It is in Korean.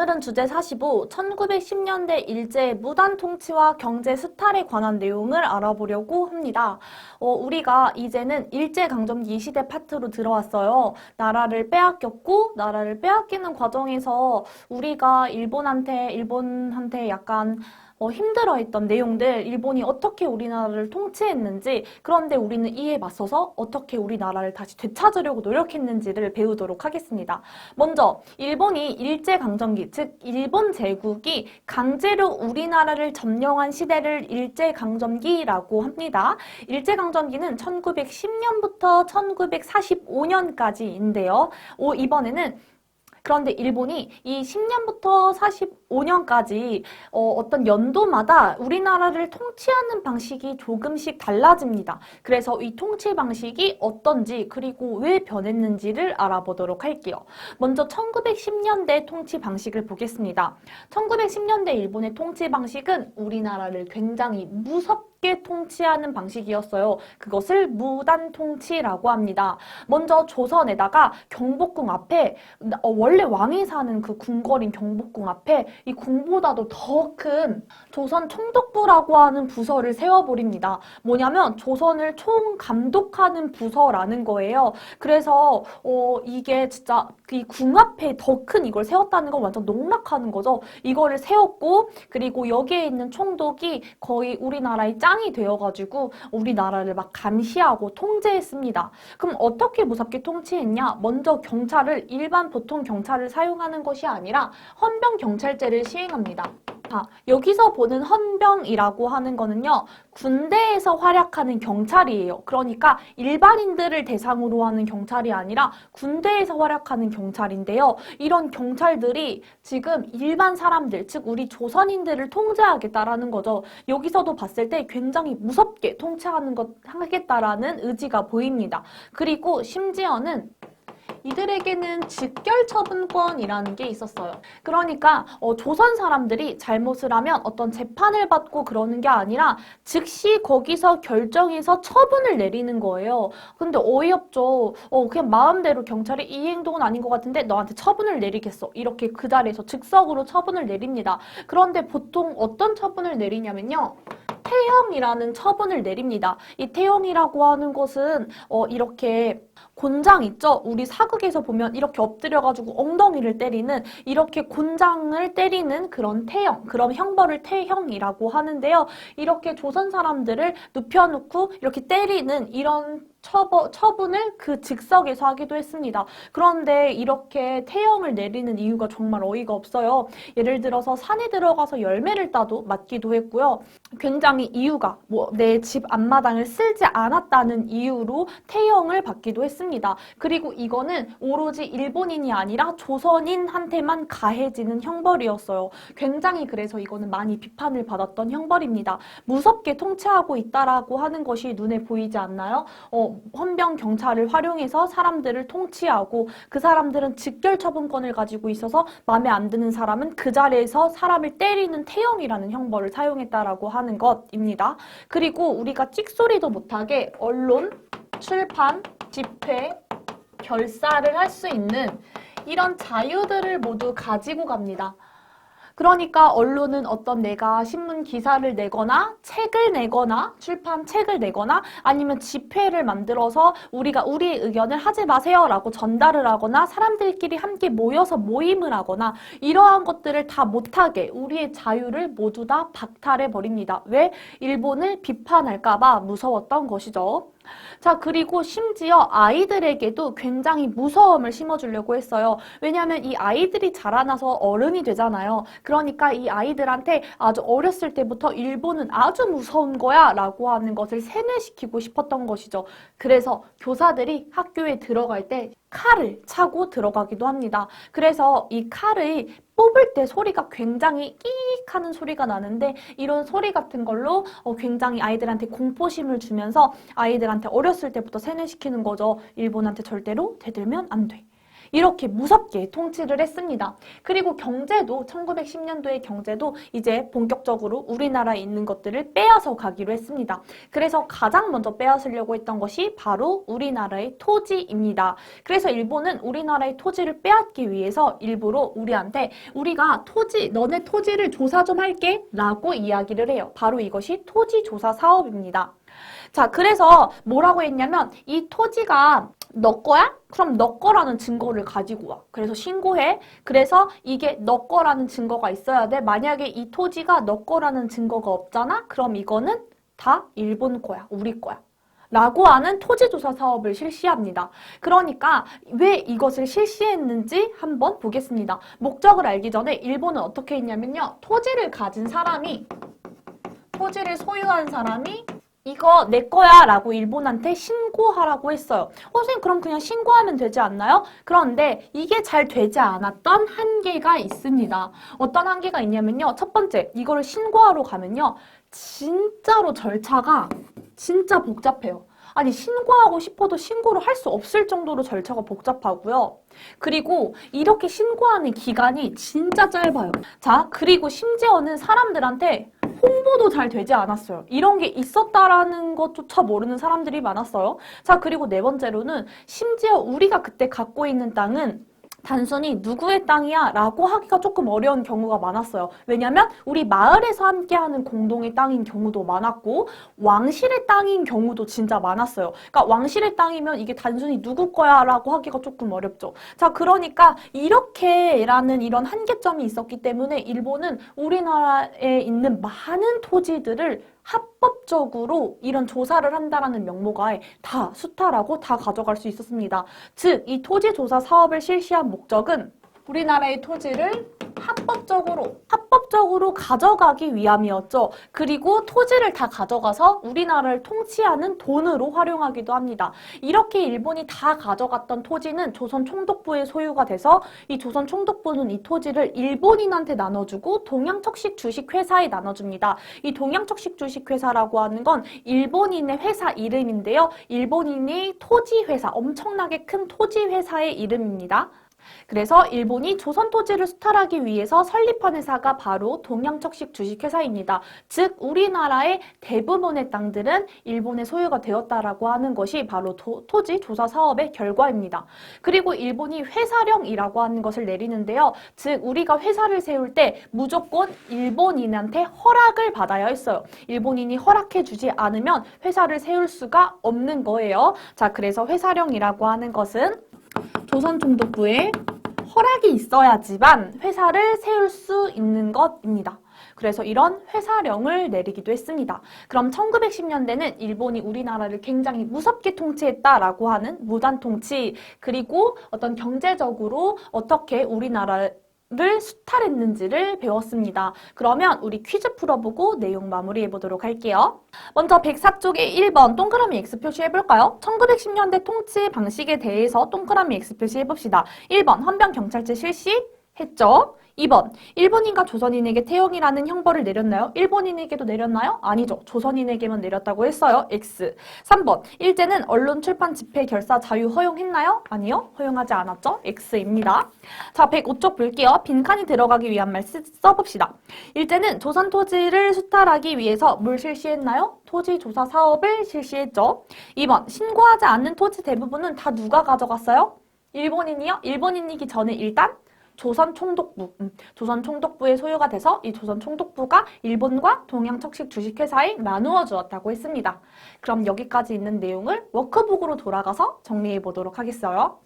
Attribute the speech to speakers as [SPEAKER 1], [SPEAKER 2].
[SPEAKER 1] 오늘은 주제 45, 1910년대 일제의 무단 통치와 경제 수탈에 관한 내용을 알아보려고 합니다. 우리가 이제는 일제강점기 시대 파트로 들어왔어요. 나라를 빼앗겼고, 나라를 빼앗기는 과정에서 우리가 일본한테 약간 힘들어했던 내용들, 일본이 어떻게 우리나라를 통치했는지, 그런데 우리는 이에 맞서서 어떻게 우리나라를 다시 되찾으려고 노력했는지를 배우도록 하겠습니다. 먼저 일본이 일제강점기, 즉 일본 제국이 강제로 우리나라를 점령한 시대를 일제강점기라고 합니다. 일제강점기는 1910년부터 1945년까지인데요. 이번에는 그런데 일본이 이 10년부터 45년까지 어떤 연도마다 우리나라를 통치하는 방식이 조금씩 달라집니다. 그래서 이 통치 방식이 어떤지 그리고 왜 변했는지를 알아보도록 할게요. 먼저 1910년대 통치 방식을 보겠습니다. 1910년대 일본의 통치 방식은 우리나라를 굉장히 무섭게 통치하는 방식이었어요. 그것을 무단 통치라고 합니다. 먼저 조선에다가 경복궁 앞에 원래 왕이 사는 그 궁궐인 경복궁 앞에 이 궁보다도 더 큰 조선 총독부라고 하는 부서를 세워버립니다. 뭐냐면 조선을 총감독하는 부서라는 거예요. 그래서 이게 진짜 이 궁 앞에 더 큰 이걸 세웠다는 건 완전 농락하는 거죠. 이거를 세웠고 그리고 여기에 있는 총독이 거의 우리나라의 짱이 되어가지고 우리나라를 막 감시하고 통제했습니다. 그럼 어떻게 무섭게 통치했냐? 먼저 경찰을 일반 보통 경찰을 사용하는 것이 아니라 헌병경찰제를 시행합니다. 여기서 보는 헌병이라고 하는 거는요, 군대에서 활약하는 경찰이에요. 그러니까 일반인들을 대상으로 하는 경찰이 아니라 군대에서 활약하는 경찰인데요. 이런 경찰들이 지금 일반 사람들, 즉 우리 조선인들을 통제하겠다라는 거죠. 여기서도 봤을 때 굉장히 무섭게 하겠다라는 의지가 보입니다. 그리고 심지어는 이들에게는 직결처분권이라는 게 있었어요. 그러니까 조선 사람들이 잘못을 하면 어떤 재판을 받고 그러는 게 아니라 즉시 거기서 결정해서 처분을 내리는 거예요. 근데 어이없죠. 그냥 마음대로 경찰이 이 행동은 아닌 것 같은데 너한테 처분을 내리겠어. 이렇게 그 자리에서 즉석으로 처분을 내립니다. 그런데 보통 어떤 처분을 내리냐면요. 태형이라는 처분을 내립니다. 이 태형이라고 하는 것은 이렇게 곤장 있죠? 우리 사극에서 보면 이렇게 엎드려가지고 엉덩이를 때리는 이렇게 곤장을 때리는 그런 태형, 그런 형벌을 태형이라고 하는데요. 이렇게 조선 사람들을 눕혀놓고 이렇게 때리는 이런 처분을 그 즉석에서 하기도 했습니다. 그런데 이렇게 태형을 내리는 이유가 정말 어이가 없어요. 예를 들어서 산에 들어가서 열매를 따도 맞기도 했고요. 굉장히 이유가 내 집 앞마당을 쓸지 않았다는 이유로 태형을 받기도 했습니다. 그리고 이거는 오로지 일본인이 아니라 조선인한테만 가해지는 형벌이었어요. 굉장히 그래서 이거는 많이 비판을 받았던 형벌입니다. 무섭게 통치하고 있다라고 하는 것이 눈에 보이지 않나요? 헌병 경찰을 활용해서 사람들을 통치하고 그 사람들은 직결처분권을 가지고 있어서 마음에 안 드는 사람은 그 자리에서 사람을 때리는 태형이라는 형벌을 사용했다라고 하는 것입니다. 그리고 우리가 찍소리도 못하게 언론, 출판, 집회, 결사를 할 수 있는 이런 자유들을 모두 가지고 갑니다. 그러니까 언론은 어떤 내가 신문 기사를 내거나 책을 내거나 출판책을 내거나 아니면 집회를 만들어서 우리가 우리의 의견을 하지 마세요 라고 전달을 하거나 사람들끼리 함께 모여서 모임을 하거나 이러한 것들을 다 못하게 우리의 자유를 모두 다 박탈해 버립니다. 왜? 일본을 비판할까 봐 무서웠던 것이죠. 자, 그리고 심지어 아이들에게도 굉장히 무서움을 심어주려고 했어요. 왜냐하면 이 아이들이 자라나서 어른이 되잖아요. 그러니까 이 아이들한테 아주 어렸을 때부터 일본은 아주 무서운 거야 라고 하는 것을 세뇌시키고 싶었던 것이죠. 그래서 교사들이 학교에 들어갈 때 칼을 차고 들어가기도 합니다. 그래서 이 칼을 뽑을 때 소리가 굉장히 끼익 하는 소리가 나는데 이런 소리 같은 걸로 굉장히 아이들한테 공포심을 주면서 아이들한테 어렸을 때부터 세뇌시키는 거죠. 일본한테 절대로 대들면 안 돼. 이렇게 무섭게 통치를 했습니다. 그리고 경제도 1910년도의 경제도 이제 본격적으로 우리나라에 있는 것들을 빼앗아 가기로 했습니다. 그래서 가장 먼저 빼앗으려고 했던 것이 바로 우리나라의 토지입니다. 그래서 일본은 우리나라의 토지를 빼앗기 위해서 일부러 우리한테 우리가 너네 토지를 조사 좀 할게 라고 이야기를 해요. 바로 이것이 토지 조사 사업입니다. 자, 그래서 뭐라고 했냐면 이 토지가 너 거야? 그럼 너 거라는 증거를 가지고 와. 그래서 신고해. 그래서 이게 너 거라는 증거가 있어야 돼. 만약에 이 토지가 너 거라는 증거가 없잖아? 그럼 이거는 다 일본 거야. 우리 거야. 라고 하는 토지조사 사업을 실시합니다. 그러니까 왜 이것을 실시했는지 한번 보겠습니다. 목적을 알기 전에 일본은 어떻게 했냐면요. 토지를 소유한 사람이 이거 내 거야 라고 일본한테 신고하라고 했어요. 선생님 그럼 그냥 신고하면 되지 않나요? 그런데 이게 잘 되지 않았던 한계가 있습니다. 어떤 한계가 있냐면요. 첫 번째, 이거를 신고하러 가면요. 진짜로 절차가 진짜 복잡해요. 아니 신고하고 싶어도 신고를 할 수 없을 정도로 절차가 복잡하고요. 그리고 이렇게 신고하는 기간이 진짜 짧아요. 자, 그리고 심지어는 사람들한테 홍보도 잘 되지 않았어요. 이런 게 있었다라는 것조차 모르는 사람들이 많았어요. 자, 그리고 네 번째로는 심지어 우리가 그때 갖고 있는 땅은 단순히 누구의 땅이야 라고 하기가 조금 어려운 경우가 많았어요. 왜냐면 우리 마을에서 함께하는 공동의 땅인 경우도 많았고 왕실의 땅인 경우도 진짜 많았어요. 그러니까 왕실의 땅이면 이게 단순히 누구 거야 라고 하기가 조금 어렵죠. 자, 그러니까 이렇게라는 이런 한계점이 있었기 때문에 일본은 우리나라에 있는 많은 토지들을 합법적으로 이런 조사를 한다라는 명목하에 다 수탈하고 다 가져갈 수 있었습니다. 즉, 이 토지조사 사업을 실시한 목적은 우리나라의 토지를 합법적으로 가져가기 위함이었죠. 그리고 토지를 다 가져가서 우리나라를 통치하는 돈으로 활용하기도 합니다. 이렇게 일본이 다 가져갔던 토지는 조선 총독부의 소유가 돼서 이 조선 총독부는 이 토지를 일본인한테 나눠주고 동양척식 주식회사에 나눠줍니다. 이 동양척식 주식회사라고 하는 건 일본인의 회사 이름인데요. 일본인이 토지회사, 엄청나게 큰 토지회사의 이름입니다. 그래서 일본이 조선 토지를 수탈하기 위해서 설립한 회사가 바로 동양척식 주식회사입니다. 즉 우리나라의 대부분의 땅들은 일본의 소유가 되었다라고 하는 것이 바로 토지 조사 사업의 결과입니다. 그리고 일본이 회사령이라고 하는 것을 내리는데요. 즉 우리가 회사를 세울 때 무조건 일본인한테 허락을 받아야 했어요. 일본인이 허락해주지 않으면 회사를 세울 수가 없는 거예요. 자, 그래서 회사령이라고 하는 것은 조선 총독부에 허락이 있어야지만 회사를 세울 수 있는 것입니다. 그래서 이런 회사령을 내리기도 했습니다. 그럼 1910년대는 일본이 우리나라를 굉장히 무섭게 통치했다라고 하는 무단 통치, 그리고 어떤 경제적으로 어떻게 우리나라를 수탈했는지를 배웠습니다. 그러면 우리 퀴즈 풀어보고 내용 마무리해 보도록 할게요. 먼저 104쪽에 1번 동그라미 X 표시해볼까요? 1910년대 통치 방식에 대해서 동그라미 X 표시해봅시다. 1번 헌병경찰제 실시했죠? 2번 일본인과 조선인에게 태형이라는 형벌을 내렸나요? 일본인에게도 내렸나요? 아니죠. 조선인에게만 내렸다고 했어요. X. 3번 일제는 언론, 출판, 집회, 결사 자유 허용했나요? 아니요. 허용하지 않았죠. X입니다. 자, 105쪽 볼게요. 빈칸이 들어가기 위한 말 써봅시다. 일제는 조선 토지를 수탈하기 위해서 뭘 실시했나요? 토지 조사 사업을 실시했죠. 2번 신고하지 않는 토지 대부분은 다 누가 가져갔어요? 일본인이요? 일본인이기 전에 일단 조선 총독부의 소유가 돼서 이 조선 총독부가 일본과 동양척식 주식회사에 나누어 주었다고 했습니다. 그럼 여기까지 있는 내용을 워크북으로 돌아가서 정리해 보도록 하겠어요.